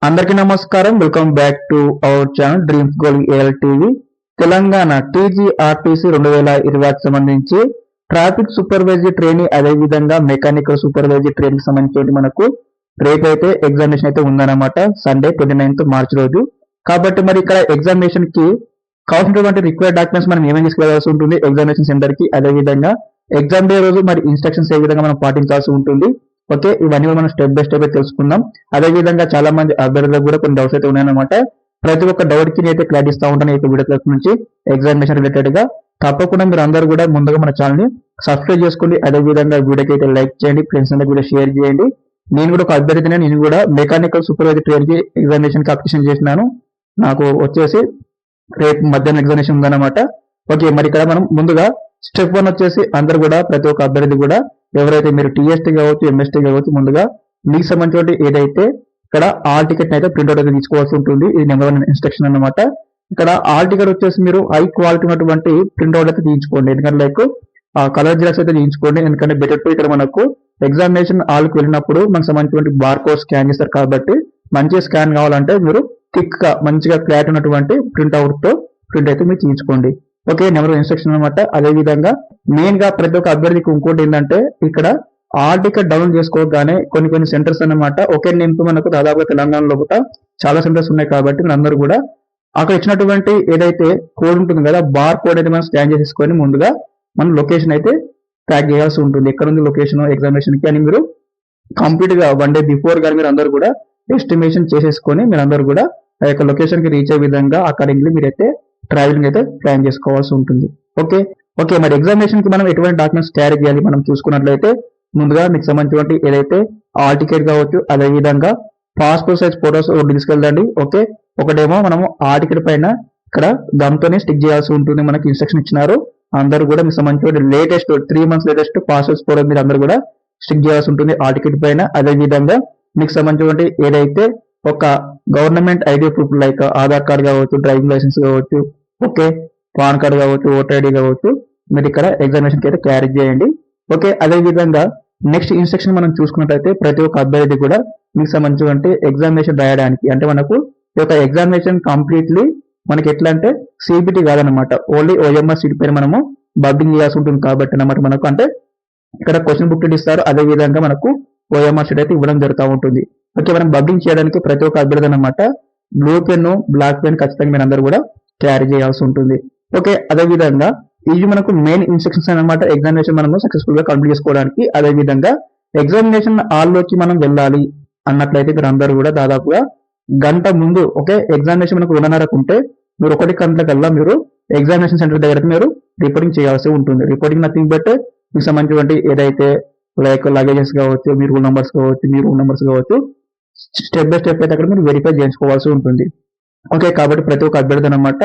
అందరికీ నమస్కారం. Welcome back to our channel dreams goal AL TV. Telangana TGRTC 2020 సంబంధించి traffic supervisor trainee, అదే విధంగా మెకానికల్ సూపర్వైజర్ ట్రైనింగ్ సంబంధించి మనకు రేపైతే ఎగ్జామినేషన్ అయితే ఉందన్నమాట. సండే 29th మార్చ్ రోజు. కాబట్టి మరి ఇక్కడ ఎగ్జామినేషన్ కి కావాల్సినటువంటి రిక్వైర్డ్ డాక్యుమెంట్స్ మనం ఏమేమి తీసుకెళ్లాల్సి ఉంటుంది ఎగ్జామినేషన్ సెంటర్ కి, అదే విధంగా ఎగ్జామ్ డే రోజు మరి ఇన్స్ట్రక్షన్స్ ఏ విధంగా మనం పాటించాల్సి ఉంటుంది. ఓకే, ఇవన్నీ మనం స్టెప్ బై స్టెప్ తెలుసుకుందాం. అదే విధంగా చాలా మంది అభ్యర్థులకు కూడా కొన్ని డౌట్స్ అయితే ఉన్నాయన్నమాట. ప్రతి ఒక్క డౌట్ కి నేనైతే క్లారిటీ ఇస్తా ఉంటాను ఈ వీడియో క్లాస్ నుంచి ఎగ్జామినేషన్ రిలేటెడ్ గా. తప్పకుండా మీరు అందరూ కూడా ముందుగా మన ఛానల్ ని సబ్స్క్రైబ్ చేసుకోండి. అదే విధంగా వీడియోకి అయితే లైక్ చేయండి, ఫ్రెండ్స్ అందరికి కూడా షేర్ చేయండి. నేను కూడా ఒక అభ్యర్థిని, నేను కూడా మెకానికల్ సూపర్వైజర్ ట్రైన్ కి ఎగ్జామినేషన్ కి అప్లికేషన్ చేసినాను. నాకు వచ్చేసి రేపు మధ్యాహ్నం ఎగ్జామినేషన్ ఉందన్నమాట. ఓకే, మరి ఇక్కడ మనం ముందుగా స్టెప్ 1 వచ్చేసి అందరు కూడా ప్రతి ఒక్క అభ్యర్థి కూడా ఎవరైతే మీరు టీఎస్టీ కావచ్చు, ఎంఎస్టీ కావచ్చు, ముందుగా మీకు సంబంధించిన ఏదైతే ఇక్కడ ఆల్ టికెట్ అయితే ప్రింట్అవుట్ అయితే తీసుకోవాల్సి ఉంటుంది. ఇది నెంబర్ 1 ఇన్స్ట్రక్షన్ అన్నమాట. ఇక్కడ ఆల్ టికెట్ వచ్చేసి మీరు హై క్వాలిటీ ఉన్నటువంటి ప్రింట్అవుట్ అయితే తీయించుకోండి. ఎందుకంటే లైక్ కలర్ జిరాక్స్ అయితే తీయించుకోండి. ఎందుకంటే బెటర్ ఇక్కడ మనకు ఎగ్జామినేషన్ హాల్కి వెళ్ళినప్పుడు మనకు సంబంధించిన బార్ కోడ్ స్కాన్ చేస్తారు. కాబట్టి మంచిగా స్కాన్ కావాలంటే మీరు థిక్ గా మంచిగా క్లారిటీ ఉన్నటువంటి ప్రింట్అవుట్ తో ప్రింట్ అయితే మీరు తీయించుకోండి. ఓకే, నెంబర్ 1 ఇన్స్ట్రక్షన్ అనమాట. అదే విధంగా మెయిన్ గా ప్రతి ఒక్క అభ్యర్థికి ఇంకోటి ఏంటంటే ఇక్కడ ఆల్ టికెట్ డౌన్లోడ్ చేసుకోగానే కొన్ని సెంటర్స్ అన్నమాట ఒకే నేమ్ తో మనకు దాదాపుగా తెలంగాణ లోపల చాలా సెంటర్స్ ఉన్నాయి. కాబట్టి మీరు అందరూ కూడా అక్కడ ఇచ్చినటువంటి ఏదైతే కోడ్ ఉంటుంది కదా, బార్ కోడ్ అయితే మనం స్కాన్ చేసేసుకొని ముందుగా మనం లొకేషన్ అయితే ట్రాక్ చేయాల్సి ఉంటుంది. ఎక్కడ ఉంది లొకేషన్ ఎగ్జామినేషన్ కి అని మీరు కంప్లీట్ గా 1 day బిఫోర్ గానీ మీరు అందరూ కూడా ఎస్టిమేషన్ చేసేసుకొని మీరు అందరూ కూడా ఆ యొక్క లొకేషన్ కి రీచ్ అయ్యే విధంగా అకార్డింగ్లీ మీరైతే ట్రావెలింగ్ అయితే ప్లాన్ చేసుకోవాల్సి ఉంటుంది. ఓకే, మరి ఎగ్జామినేషన్ కి మనం ఎటువంటి డాక్యుమెంట్స్ క్యారీ చేయాలి మనం చూసుకున్నట్లయితే ముందుగా మీకు సంబంధించిన ఏదైతే ఆల్ టికెట్ కావచ్చు, అదే విధంగా పాస్పోర్ట్ సైజ్ ఫోటోస్ తీసుకెళ్ళండి. ఓకే, ఒకటేమో మనము ఆ టికెట్ పైన ఇక్కడ గమ్తోనే స్టిక్ చేయాల్సి ఉంటుంది. మనకి ఇన్స్ట్రక్షన్ ఇచ్చినారు. అందరూ కూడా మీకు సంబంధించిన latest 3 months latest passport photo మీరు అందరూ కూడా స్టిక్ చేయాల్సి ఉంటుంది ఆ టికెట్ పైన. అదే విధంగా మీకు సంబంధించిన ఏదైతే ఒక government ID proof like Aadhaar card కావచ్చు, డ్రైవింగ్ లైసెన్స్ కావచ్చు, ఓకే, పాన్ కార్డ్ కావచ్చు, ఓటర్ ఐడి కావచ్చు, మీరు ఇక్కడ ఎగ్జామినేషన్ కి అయితే క్యారీ చేయండి. ఓకే, అదే విధంగా నెక్స్ట్ ఇన్స్ట్రక్షన్ మనం చూసుకున్నట్లయితే ప్రతి ఒక్క అభ్యర్థి కూడా మీకు సంబంధించిన ఎగ్జామినేషన్ రాయడానికి అంటే మనకు ఈ యొక్క ఎగ్జామినేషన్ కంప్లీట్లీ మనకి ఎట్లా అంటే సిబిటి కాదనమాట, ఓన్లీ ఓఎంఆర్ సీట్ పైన మనము బబ్లింగ్ చేయాల్సి ఉంటుంది. కాబట్టి అన్నమాట మనకు అంటే ఇక్కడ క్వశ్చన్ బుక్ ఇస్తారు. అదే విధంగా మనకు ఓఎంఆర్ షీట్ అయితే ఇవ్వడం జరుగుతూ ఉంటుంది. ఓకే, మనం బబ్లింగ్ చేయడానికి ప్రతి ఒక్క అభ్యర్థి అన్నమాట బ్లూ పెన్, బ్లాక్ పెన్ ఖచ్చితంగా మీరు అందరూ కూడా క్యారీ చేయాల్సి ఉంటుంది. ఓకే, అదే విధంగా ఇవి మనకు మెయిన్ ఇన్స్ట్రక్షన్స్ అనమాట ఎగ్జామినేషన్ మనము సక్సెస్ఫుల్ గా కంప్లీట్ చేసుకోవడానికి. అదే విధంగా ఎగ్జామినేషన్ హాల్లోకి మనం వెళ్ళాలి అన్నట్లయితే మీరు అందరూ కూడా దాదాపుగా గంట ముందు, ఓకే, ఎగ్జామినేషన్ మనకు 2:30 ఉంటే మీరు 1 గంటలకల్లా మీరు ఎగ్జామినేషన్ సెంటర్ దగ్గరకు మీరు రిపోర్టింగ్ చేయాల్సి ఉంటుంది. రిపోర్టింగ్ నథింగ్ బట్ మీకు సంబంధించిన ఏదైతే లైక్ లగేజెస్ కావచ్చు, మీ రూల్ నెంబర్స్ కావచ్చు, స్టెప్ బై స్టెప్ అయితే అక్కడ మీరు వెరిఫై చేయించుకోవాల్సి ఉంటుంది. ఓకే, కాబట్టి ప్రతి ఒక్క అభ్యర్థి అన్నమాట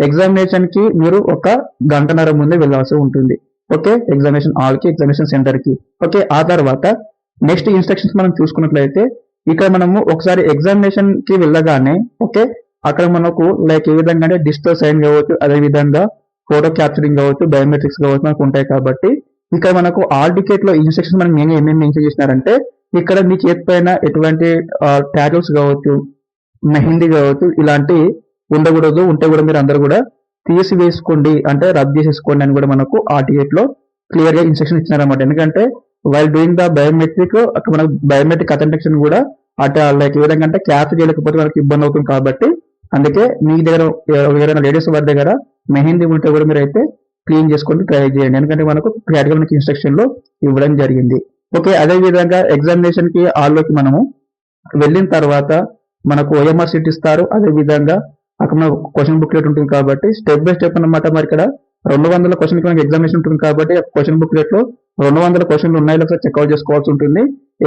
ఎగ్జామినేషన్ కి మీరు 1 గంటన్నర ముందే వెళ్ళాల్సి ఉంటుంది. ఓకే, ఎగ్జామినేషన్ హాల్ కి, ఎగ్జామినేషన్ సెంటర్ కి. ఓకే, ఆ తర్వాత నెక్స్ట్ ఇన్స్ట్రక్షన్స్ మనం చూసుకున్నట్లయితే ఇక్కడ మనము ఒకసారి ఎగ్జామినేషన్ కి వెళ్ళగానే ఓకే అక్కడ మనకు లైక్ ఏ విధంగా అంటే డిజిటల్ సైన్ కావచ్చు, అదే విధంగా ఫోటో క్యాప్చరింగ్ కావచ్చు, బయోమెట్రిక్స్ కావచ్చు మనకు ఉంటాయి. కాబట్టి ఇక్కడ మనకు ఆల్ టికెట్ లో ఇన్స్ట్రక్షన్స్ మనం ఏమేమి మెన్షన్ చేసినారంటే ఇక్కడ మీ చేతి పైన ఎటువంటి టాటూస్ కావచ్చు, మెహందీ కావచ్చు ఇలాంటి ఉండకూడదు. ఉంటే కూడా మీరు అందరూ కూడా తీసివేసుకోండి, అంటే రద్దు చేసేసుకోండి అని కూడా మనకు ఆ టికెట్ లో క్లియర్ గా ఇన్స్ట్రక్షన్ ఇచ్చినారన్నమాట. ఎందుకంటే వైల్ డూయింగ్ ద బయోమెట్రిక్ అక్కడ మనకు బయోమెట్రిక్ అథెంటికేషన్ కూడా అటు లైక్ ఏ విధంగా అంటే క్యాప్చర్ చేయలేకపోతే మనకు ఇబ్బంది అవుతుంది. కాబట్టి అందుకే మీ దగ్గర ఎవరైనా లేడీస్ వారి దగ్గర మెహందీ ఉంటే కూడా మీరు అయితే క్లీన్ చేసుకొని ట్రై చేయండి. ఎందుకంటే మనకు క్లియర్గా మనకి ఇన్స్ట్రక్షన్ లో ఇవ్వడం జరిగింది. ఓకే, అదే విధంగా ఎగ్జామినేషన్ కి హాల్లోకి మనము వెళ్ళిన తర్వాత మనకు ఓఎంఆర్ షీట్ ఇస్తారు. అదే విధంగా అక్కడ మనకు క్వశ్చన్ బుక్లెట్ ఉంటుంది. కాబట్టి స్టెప్ బై స్టెప్ అన్నమాట మరి ఇక్కడ 200 క్వశ్చన్ మనకి ఎగ్జామినేషన్ ఉంటుంది. కాబట్టి క్వశ్చన్ బుక్లెట్ లో 200 క్వశ్చన్లు ఉన్నాయి ఒకసారి చెక్అవుట్ చేసుకోవాల్సి ఉంటుంది.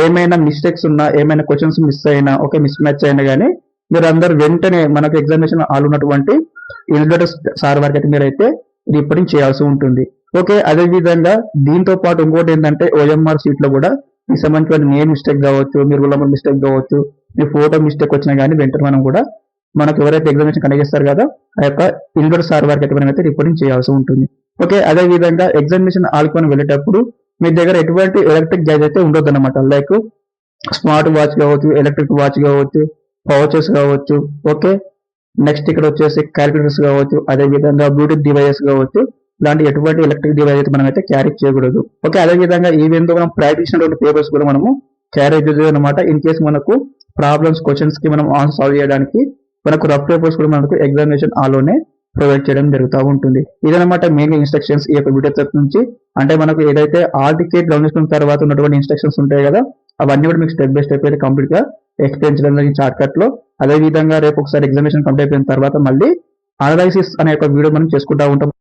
ఏమైనా మిస్టేక్స్ ఉన్నా, ఏమైనా క్వశ్చన్స్ మిస్ అయినా, ఓకే మిస్ మ్యాచ్ అయినా కానీ మీరు అందరు వెంటనే మనకు ఎగ్జామినేషన్ హాల్ ఉన్నటువంటి ఇన్విజిలేటర్ సార్ వారికి అయితే మీరైతే రిపోర్టింగ్ చేయాల్సి ఉంటుంది. ఓకే, అదే విధంగా దీంతో పాటు ఇంకోటి ఏంటంటే ఓఎంఆర్ సీట్ లో కూడా మీకు సంబంధించిన నేమ్ మిస్టేక్ కావచ్చు, మీ రూల్ నెంబర్ మిస్టేక్ కావచ్చు, మీ ఫోటో మిస్టేక్ వచ్చినా కానీ వెంటనే మనం కూడా మనకు ఎవరైతే ఎగ్జామినేషన్ కండక్ట్ చేస్తారు కదా ఆ యొక్క ఇన్విజిలేటర్ సార్ వారికి అయితే మనమైతే రిపోర్టింగ్ చేయాల్సి ఉంటుంది. ఓకే, అదే విధంగా ఎగ్జామినేషన్ హాల్కి మనం వెళ్ళేటప్పుడు మీ దగ్గర ఎటువంటి ఎలక్ట్రిక్ గ్యాజెట్ అయితే ఉండొద్దు అనమాట. లైక్ స్మార్ట్ వాచ్ కావచ్చు, ఎలక్ట్రిక్ వాచ్ కావచ్చు, పౌచెస్ కావచ్చు, ఓకే. నెక్స్ట్ ఇక్కడ వచ్చేసి క్యాలిక్యులేటర్స్ కావచ్చు, అదే విధంగా బ్లూటూత్ డివైజెస్ కావచ్చు, ఇలాంటి ఎటువంటి ఎలక్ట్రిక్ డివైస్ అయితే మనం అయితే క్యారీ చేయకూడదు. ఓకే, అదే విధంగా ఈవెన్ తో మనం ప్రాక్టీస్ చేసినటువంటి పేపర్స్ కూడా మనము క్యారీ చేయదు అనమాట. ఇన్ కేస్ మనకు ప్రాబ్లమ్స్ క్వశ్చన్స్ కి మనం ఆన్సర్ సాల్వ్ చేయడానికి మనకు రఫ్ పేపర్స్ కూడా మనకు ఎగ్జామినేషన్ ఆలోనే ప్రొవైడ్ చేయడం జరుగుతూ ఉంటుంది. ఇదనమాట మెయిన్ ఇన్స్ట్రక్షన్స్ ఈ యొక్క వీడియో తరపు నుంచి. అంటే మనకు ఏదైతే ఆల్ టికెట్ డౌన్ చేసుకున్న తర్వాత ఉన్నటువంటి ఇన్స్ట్రక్షన్స్ ఉంటాయి కదా, అవన్నీ కూడా మీకు స్టెప్ బై స్టెప్ అయితే కంప్లీట్ గా ఎక్స్ప్లెయిన్ చేయడం జరిగింది షార్ట్ కట్ లో. అదే విధంగా రేపు ఒకసారి ఎగ్జామినేషన్ కంప్లీట్ అయిపోయిన తర్వాత మళ్ళీ అనలైసిస్ అనే ఒక వీడియో మనం చేసుకుంటూ ఉంటాం.